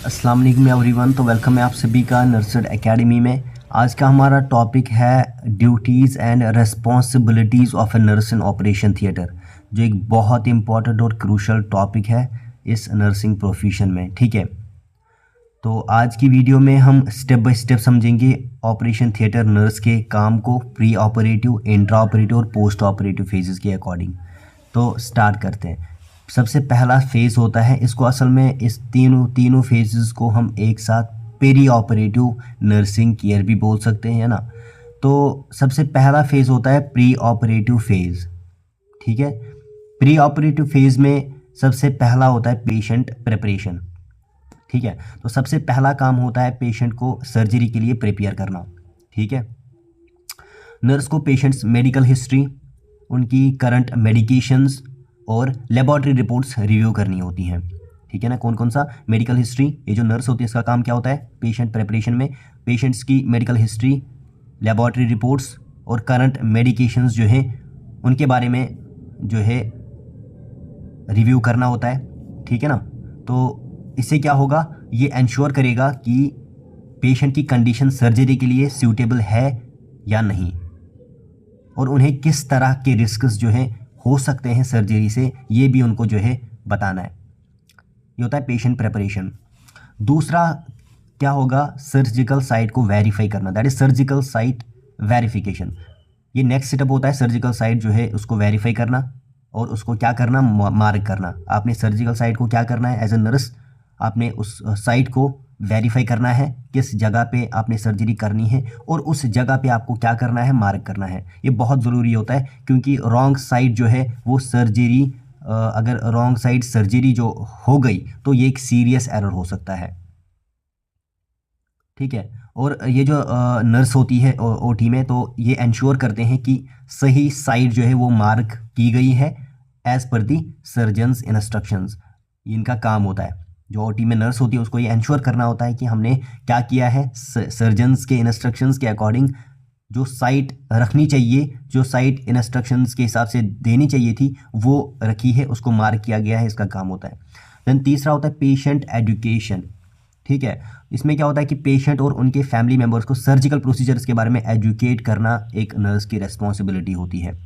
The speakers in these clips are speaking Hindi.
अस्सलाम वालेकुम एवरीवन। तो वेलकम है आप सभी का नर्सड एकेडमी में। आज का हमारा टॉपिक है duties and responsibilities of a nurse in operation theatre, जो एक बहुत इंपॉर्टेंट और क्रूशल टॉपिक है इस नर्सिंग प्रोफेशन में। ठीक है, तो आज की वीडियो में हम स्टेप बाय स्टेप समझेंगे ऑपरेशन थिएटर नर्स के काम को प्री ऑपरेटिव, इंट्रा ऑपरेटिव और पोस्ट ऑपरेटिव फेजेस के अकॉर्डिंग। तो स्टार्ट करते हैं। सबसे पहला फेज़ होता है, इसको असल में इस तीनों फेजेस को हम एक साथ पेरी ऑपरेटिव नर्सिंग केयर भी बोल सकते हैं, है ना। तो सबसे पहला फेज़ होता है प्री ऑपरेटिव फेज़। ठीक है, प्री ऑपरेटिव फेज़ में सबसे पहला होता है पेशेंट प्रिपरेशन। ठीक है, तो सबसे पहला काम होता है पेशेंट को सर्जरी के लिए प्रिपेयर करना। ठीक है, नर्स को पेशेंट्स मेडिकल हिस्ट्री, उनकी करंट मेडिकेशंस और लेबॉर्ट्री रिपोर्ट्स रिव्यू करनी होती हैं। ठीक है ना, कौन कौन सा मेडिकल हिस्ट्री, ये जो नर्स होती है इसका काम क्या होता है पेशेंट प्रिपरेशन में पेशेंट्स की मेडिकल हिस्ट्री, लेबॉर्ट्री रिपोर्ट्स और करंट मेडिकेशंस जो हैं उनके बारे में जो है रिव्यू करना होता है। ठीक है ना, तो इससे क्या होगा, ये इंश्योर करेगा कि पेशेंट की कंडीशन सर्जरी के लिए सूटेबल है या नहीं, और उन्हें किस तरह के रिस्क्स जो हैं हो सकते हैं सर्जरी से, ये भी उनको जो है बताना है। ये होता है पेशेंट प्रिपरेशन। दूसरा क्या होगा, सर्जिकल साइट को वेरीफाई करना, that is surgical site verification. ये नेक्स्ट स्टेप होता है सर्जिकल साइट जो है उसको वेरीफाई करना और उसको क्या करना, मार्क करना। आपने सर्जिकल साइट को क्या करना है, एज ए नर्स आपने उस साइट को वेरीफाई करना है किस जगह पे आपने सर्जरी करनी है, और उस जगह पे आपको क्या करना है, मार्क करना है। ये बहुत ज़रूरी होता है क्योंकि रॉन्ग साइड जो है वो सर्जरी, अगर रॉन्ग साइड सर्जरी जो हो गई तो ये एक सीरियस एरर हो सकता है। ठीक है, और ये जो नर्स होती है ओटी में, तो ये इंश्योर करते हैं कि सही साइड जो है वो मार्क की गई है एज पर दी सर्जन्स इंस्ट्रक्शंस। इनका काम होता है, जो ओटी में नर्स होती है उसको ये इंश्योर करना होता है कि हमने क्या किया है, सर्जन्स के इंस्ट्रक्शंस के अकॉर्डिंग जो साइट रखनी चाहिए, जो साइट इंस्ट्रक्शंस के हिसाब से देनी चाहिए थी वो रखी है, उसको मार्क किया गया है, इसका काम होता है। देन तीसरा होता है पेशेंट एजुकेशन। ठीक है, इसमें क्या होता है कि पेशेंट और उनके फैमिली मेम्बर्स को सर्जिकल प्रोसीजर्स के बारे में एजुकेट करना एक नर्स की रेस्पॉन्सिबिलिटी होती है,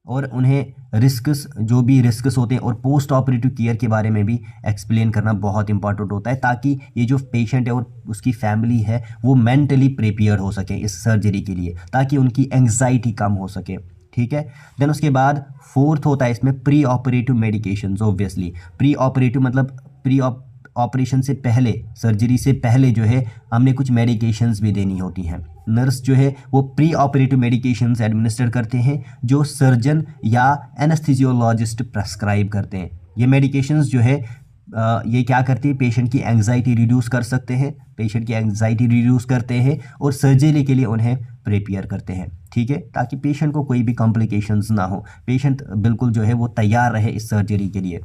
और उन्हें रिस्क्स, जो भी रिस्क्स होते हैं और पोस्ट ऑपरेटिव केयर के बारे में भी एक्सप्लेन करना बहुत इंपॉर्टेंट होता है, ताकि ये जो पेशेंट है और उसकी फैमिली है वो मेंटली प्रिपेयर हो सके इस सर्जरी के लिए, ताकि उनकी एंग्जाइटी कम हो सके। ठीक है, देन उसके बाद फोर्थ होता है इसमें pre operative medications. Obviously pre operative मतलब प्री ऑपरेशन से पहले, सर्जरी से पहले जो है हमने कुछ मेडिकेशंस भी देनी होती हैं। नर्स जो है वो प्री ऑपरेटिव मेडिकेशंस एडमिनिस्टर करते हैं जो सर्जन या एनेस्थीसियोलॉजिस्ट प्रेस्क्राइब करते हैं। ये मेडिकेशंस जो है ये क्या करती है, पेशेंट की एंग्जाइटी रिड्यूस कर सकते हैं, पेशेंट की एंग्जाइटी रिड्यूस करते हैं और सर्जरी के लिए उन्हें प्रिपेयर करते हैं। ठीक है, ताकि पेशेंट को कोई भी कॉम्प्लिकेशंस ना हो, पेशेंट बिल्कुल जो है वो तैयार रहे इस सर्जरी के लिए।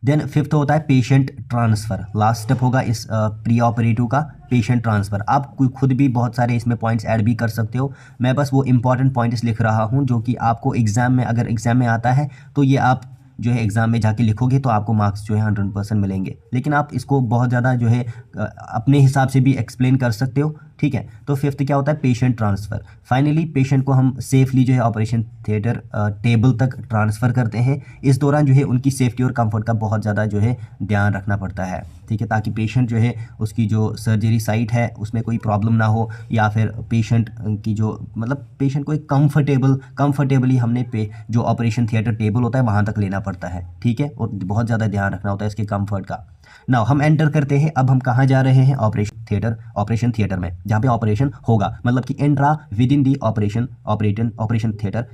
देन फिफ्थ होता है पेशेंट ट्रांसफ़र। लास्ट स्टेप होगा इस प्री ऑपरेटिव का, पेशेंट ट्रांसफ़र। आप खुद भी बहुत सारे इसमें पॉइंट्स ऐड भी कर सकते हो, मैं बस वो इंपॉर्टेंट पॉइंट्स लिख रहा हूँ जो कि आपको एग्ज़ाम में, अगर एग्ज़ाम में आता है तो ये आप जो है एग्ज़ाम में जाके लिखोगे तो आपको मार्क्स जो है 100% मिलेंगे, लेकिन आप इसको बहुत ज़्यादा जो है अपने हिसाब से भी एक्सप्लेन कर सकते हो। ठीक है, तो फिफ्थ क्या होता है, पेशेंट ट्रांसफ़र। फाइनली पेशेंट को हम सेफली जो है ऑपरेशन थिएटर टेबल तक ट्रांसफ़र करते हैं। इस दौरान जो है उनकी सेफ्टी और कंफर्ट का बहुत ज़्यादा जो है ध्यान रखना पड़ता है। ठीक है, ताकि पेशेंट जो है उसकी जो सर्जरी साइट है उसमें कोई प्रॉब्लम ना हो, या फिर पेशेंट की जो मतलब पेशेंट को एक कंफर्टेबली हमने जो ऑपरेशन थिएटर टेबल होता है वहाँ तक लेना पड़ता है। ठीक है, और बहुत ज़्यादा ध्यान रखना होता है इसके कंफर्ट का। नाउ हम एंटर करते हैं, अब हम कहाँ जा रहे हैं, ऑपरेशन थिएटर में, जहाँ पे ऑपरेशन होगा, मतलब कि entry within the operation theatre,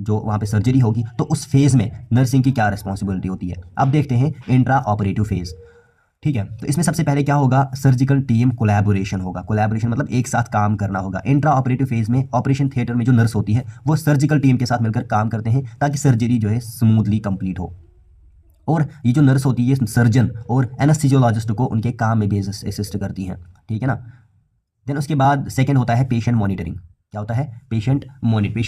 जो वहाँ पे सर्जरी होगी, तो उस फेज़ में नर्सिंग की क्या रिस्पॉन्सिबिलिटी होती है। अब देखते हैं इंट्रा ऑपरेटिव फेज़। ठीक है, तो इसमें सबसे पहले क्या होगा, सर्जिकल टीम कोलैबोरेशन होगा। कोलैबोरेशन मतलब एक साथ काम करना होगा। इंट्रा ऑपरेटिव फेज़ में ऑपरेशन थिएटर में जो नर्स होती है वो सर्जिकल टीम के साथ मिलकर काम करते हैं ताकि सर्जरी जो है स्मूथली कंप्लीट हो, और ये जो नर्स होती है ये सर्जन और एनेस्थीसियोलॉजिस्ट को उनके काम में भी असिस्ट करती हैं। ठीक है ना, देन उसके बाद सेकंड होता है पेशेंट मॉनिटरिंग। क्या होता है, पेशेंट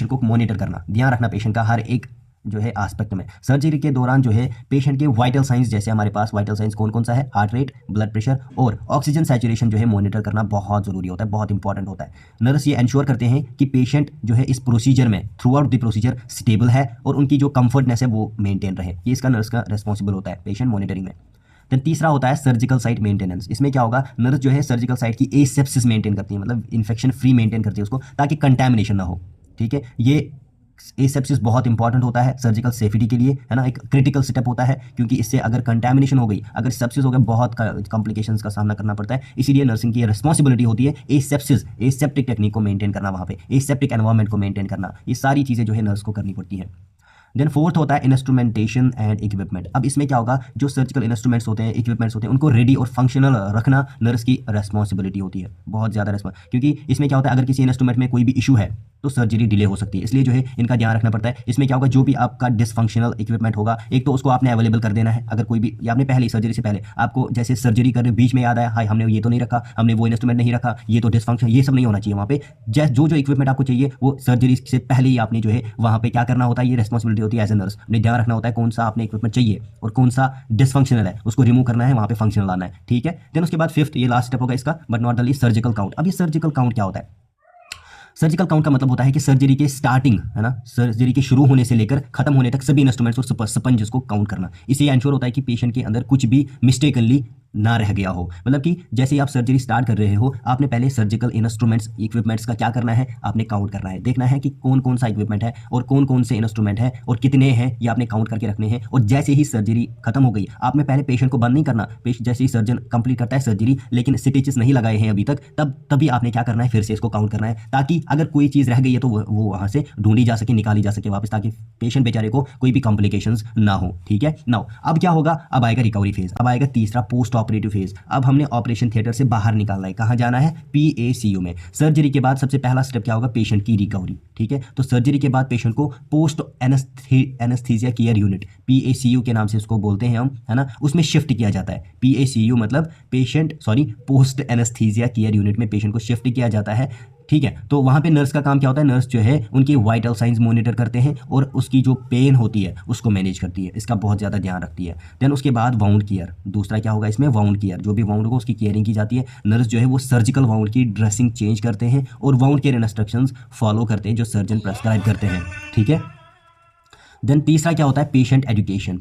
को मॉनिटर करना, ध्यान रखना पेशेंट का हर एक जो है एस्पेक्ट में। सर्जरी के दौरान जो है पेशेंट के वाइटल साइंस, जैसे हमारे पास वाइटल साइंस कौन कौन सा है, हार्ट रेट, ब्लड प्रेशर और ऑक्सीजन सैचुरेशन जो है मॉनिटर करना बहुत ज़रूरी होता है, बहुत इंपॉर्टेंट होता है। नर्स ये इंश्योर करते हैं कि पेशेंट जो है इस प्रोसीजर में through out the procedure stable है और उनकी जो कंफर्टनेस है वो मेंटेन रहे। ये इसका नर्स का रेस्पॉन्सिबल होता है पेशेंट मॉनिटरिंग में। देन तीसरा होता है सर्जिकल साइट मेंटेनेंस। इसमें क्या होगा, नर्स जो है सर्जिकल साइट की एसेप्सिस मेंटेन करती है, मतलब इन्फेक्शन फ्री मेंटेन करती है उसको, ताकि कंटैमिनेशन ना हो। ठीक है, ये एसेप्सिस बहुत इंपॉर्टेंट होता है सर्जिकल सेफ्टी के लिए, है ना, एक क्रिटिकल स्टेप होता है, क्योंकि इससे अगर कंटैमिनेशन हो गई, अगर सेप्सिस हो गया, बहुत कॉम्प्लिकेशंस का सामना करना पड़ता है। इसीलिए नर्सिंग की रिस्पॉन्सिबिलिटी होती है एसेप्सिस, एसेप्टिक टेक्निक को मेंटेन करना, वहाँ पे एसेप्टिक एनवायरनमेंट को मेंटेन करना, ये सारी चीज़ें जो है नर्स को करनी पड़ती है। देन फोर्थ होता है इंस्ट्रूमेंटेशन एंड इक्विपमेंट। अब इसमें क्या होगा, जो सर्जिकल इंस्ट्रूमेंट्स होते हैं, इक्विपमेंट्स होते हैं, उनको रेडी और फंक्शनल रखना नर्स की रेस्पॉन्सिबिलिटी होती है, बहुत ज़्यादा क्योंकि इसमें क्या होता है, अगर किसी इंस्ट्रूमेंट में कोई भी इशू है तो सर्जरी डिले हो सकती है, इसलिए जो है इनका ध्यान रखना पड़ता है। इसमें क्या होगा, जो भी आपका डिसफंक्शनल इक्विपमेंट होगा, एक तो उसको आपने अवेलेबल कर देना है। अगर कोई भी, या आपने पहले सर्जरी से पहले आपको जैसे सर्जरी कर रहे बीच में याद आया, हाय हमने ये तो नहीं रखा, हमने वो इंस्ट्रूमेंट नहीं रखा, ये तो डिसफंक्शन, ये सब नहीं होना चाहिए वहाँ पे। जो जो इक्विपमेंट आपको चाहिए वो सर्जरी से पहले ही आपने जो है वहाँ पे क्या करना होता है, ये रेस्पॉन्सिबिलिटी होती है एज ए नर्स। अपने ध्यान रखना होता है कौन सा आपने इक्विपमेंट चाहिए और कौन सा डिसफंक्शनल है, उसको रिमूव करना है, वहाँ पे फंक्शनल लाना है। ठीक है, देन उसके बाद फिफ्थ, ये लास्ट स्टेप होगा इसका, but not the least, surgical count. अब ये सर्जिकल काउंट क्या होता है, सर्जिकल काउंट का मतलब होता है कि सर्जरी के स्टार्टिंग, है ना, सर्जरी के शुरू होने से लेकर खत्म होने तक सभी इंस्ट्रूमेंट्स और स्पंजेस को काउंट करना। इससे इंश्योर होता है कि पेशेंट के अंदर कुछ भी मिस्टेकनली ना रह गया हो। मतलब कि जैसे ही आप सर्जरी स्टार्ट कर रहे हो, आपने पहले सर्जिकल इंस्ट्रूमेंट्स, इक्विपमेंट्स का क्या करना है, आपने काउंट करना है, देखना है कि कौन कौन सा इक्विपमेंट है और कौन कौन से इंस्ट्रूमेंट है और कितने हैं, ये आपने काउंट करके रखने हैं। और जैसे ही सर्जरी खत्म हो गई, आपने पहले पेशेंट को बंद नहीं करना, जैसे ही सर्जन कंप्लीट करता है सर्जरी लेकिन स्टिचेस नहीं लगाए हैं अभी तक, तभी आपने क्या करना है, फिर से इसको काउंट करना है, ताकि अगर कोई चीज़ रह गई है तो वो वहाँ से ढूंढी जा सके, निकाली जा सके वापस, ताकि पेशेंट बेचारे को कोई भी कॉम्प्लिकेशंस ना हो। ठीक है, नाउ अब क्या होगा, अब आएगा रिकवरी फेज, अब आएगा तीसरा पोस्ट ऑपरेटिव फेज। अब हमने ऑपरेशन थिएटर से बाहर निकालना है, कहाँ जाना है, PACU में। सर्जरी के बाद सबसे पहला स्टेप क्या होगा, पेशेंट की रिकवरी। ठीक है, तो सर्जरी के बाद पेशेंट को post anaesthesia care unit, PACU के नाम से इसको बोलते हैं हम, है ना, उसमें शिफ्ट किया जाता है। PACU मतलब पोस्ट एनेस्थीसिया केयर यूनिट में पेशेंट को शिफ्ट किया जाता है। ठीक है, तो वहाँ पे नर्स का काम क्या होता है, नर्स जो है उनकी वाइटल साइंस मॉनिटर करते हैं और उसकी जो पेन होती है उसको मैनेज करती है, इसका बहुत ज़्यादा ध्यान रखती है। देन उसके बाद वाउंड केयर, दूसरा क्या होगा इसमें, वाउंड केयर, जो भी वाउंड होगा उसकी केयरिंग की जाती है। नर्स जो है वो सर्जिकल वाउंड की ड्रेसिंग चेंज करते हैं और वाउंड केयर इंस्ट्रक्शंस फॉलो करते हैं जो सर्जन प्रेस्क्राइब करते हैं। ठीक है, देन तीसरा क्या होता है, पेशेंट एजुकेशन।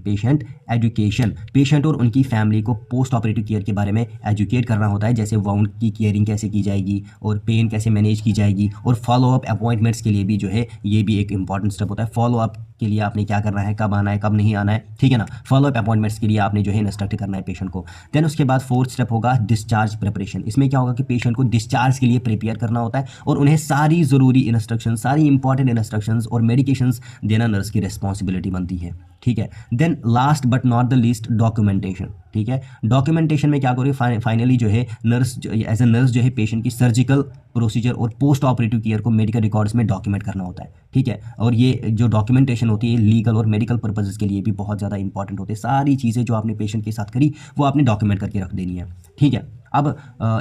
पेशेंट और उनकी फैमिली को पोस्ट ऑपरेटिव केयर के बारे में एजुकेट करना होता है, जैसे वाउंड की केयरिंग कैसे की जाएगी और पेन कैसे मैनेज की जाएगी, और फॉलो अप अपॉइंटमेंट्स के लिए भी जो है ये भी एक इंपॉर्टेंट स्टेप होता है। फॉलो अप के लिए आपने क्या करना है, कब आना है, कब नहीं आना है, ठीक है ना, फॉलो अप अपॉइंटमेंट्स के लिए आपने जो है इंस्ट्रक्ट करना है पेशेंट को। देन उसके बाद फोर्थ स्टेप होगा डिस्चार्ज प्रिपरेशन। इसमें क्या होगा कि पेशेंट को डिस्चार्ज के लिए प्रिपेयर करना होता है और उन्हें सारी ज़रूरी इंस्ट्रक्शन, सारी इंपॉर्टेंट इंस्ट्रक्शंस और मेडिकेशंस देना नर्स की रिस्पॉन्सिबिलिटी बनती है। ठीक है, then last but not the least documentation. ठीक है, डॉक्यूमेंटेशन में क्या करोगे, फाइनली जो है नर्स एज ए नर्स जो है पेशेंट की सर्जिकल प्रोसीजर और पोस्ट ऑपरेटिव केयर को मेडिकल रिकॉर्ड्स में डॉक्यूमेंट करना होता है। ठीक है, और ये जो डॉक्यूमेंटेशन होती है लीगल और मेडिकल पर्पसेस के लिए भी बहुत ज़्यादा इंपॉर्टेंट होते हैं। सारी चीज़ें जो आपने पेशेंट के साथ करी वो आपने डॉक्यूमेंट करके रख देनी है। ठीक है, अब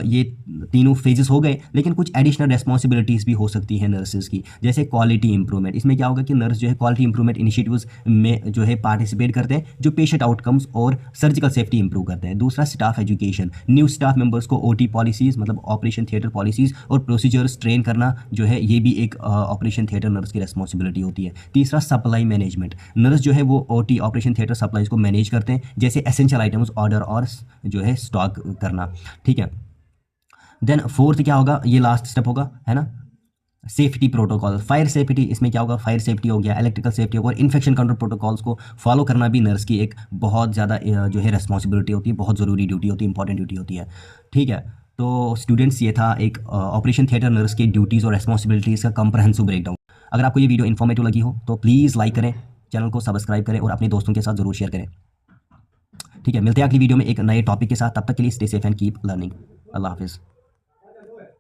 ये तीनों फेजेस हो गए, लेकिन कुछ एडिशनल रेस्पॉन्सिबिलिटीज़ भी हो सकती हैं नर्सेज की, जैसे क्वालिटी इंप्रूवमेंट। इसमें क्या होगा कि नर्स जो है क्वालिटी इंप्रूवमेंट इनिशिएटिव्स में जो है पार्टिसिपेट करते हैं, जो पेशेंट आउटकम्स और सर्जिकल सेफ्टी इंप्रूव करते हैं। दूसरा staff education, new staff members को OT पॉलिसीज़ मतलब ऑपरेशन थिएटर पॉलिसीज़ और प्रोसीजर्स ट्रेन करना जो है ये भी एक ऑपरेशन थिएटर नर्स की रेस्पॉन्सिबिलिटी होती है। तीसरा सप्लाई मैनेजमेंट, नर्स जो है वो OT ऑपरेशन थिएटर सप्लाईज को मैनेज करते हैं, जैसे एसेंशियल आइटम्स ऑर्डर और जो है स्टॉक करना। ठीक है, देन फोर्थ क्या होगा, ये लास्ट स्टेप होगा, है ना, सेफ्टी प्रोटोकॉल, फायर सेफ्टी। इसमें क्या होगा, फायर सेफ्टी हो गया, इलेक्ट्रिकल सेफ्टी होगा, और इन्फेक्शन कंट्रोल प्रोटोकॉल्स को फॉलो करना भी नर्स की एक बहुत ज़्यादा जो है रेस्पॉन्सिबिलिटी होती है, बहुत ज़रूरी ड्यूटी होती है, इंपॉर्टेंट ड्यूटी होती है। ठीक है, तो स्टूडेंट्स ये था एक ऑपरेशन थिएटर नर्स के ड्यूटीज़ और रेस्पॉन्सिबिलिटीज़ का कंप्रहेंसिव ब्रेकडाउन। अगर आपको ये वीडियो इन्फॉर्मेटिव लगी हो तो प्लीज़ लाइक करें, चैनल को सब्सक्राइब करें और अपने दोस्तों के साथ ज़रूर शेयर करें। ठीक है, मिलते हैं अगली वीडियो में एक नए टॉपिक के साथ, तब तक के लिए stay safe and keep learning. अल्लाह हाफिज़।